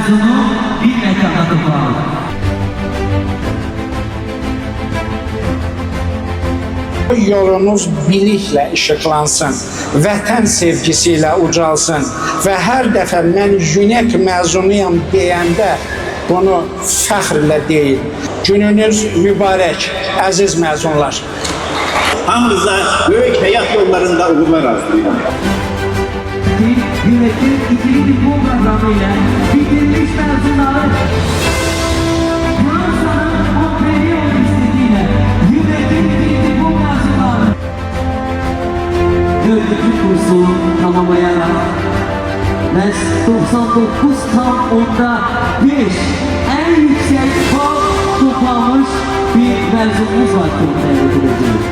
mezunu bir mekanda toplanır. Yolunuz biliklə işıqlansın, vətən sevgisiyle ucalsın və hər dəfə mən UNEK məzunuyam deyəndə bunu fəxrlə deyil. Gününüz mübarək, əziz məzunlar. Hamınıza böyük hayat yollarında uğurlar arzulayıyorum. Yönetim ikili diplom programıyla bitirmiş mezunları Fransa'nın Montpellier Üniversitesi'yle yönetim ikili diplom mezunları 4. kursu tamamlayarak ve 99,5 en yüksek puan toplamış bir mezunumuz var. Tebrik ediyoruz.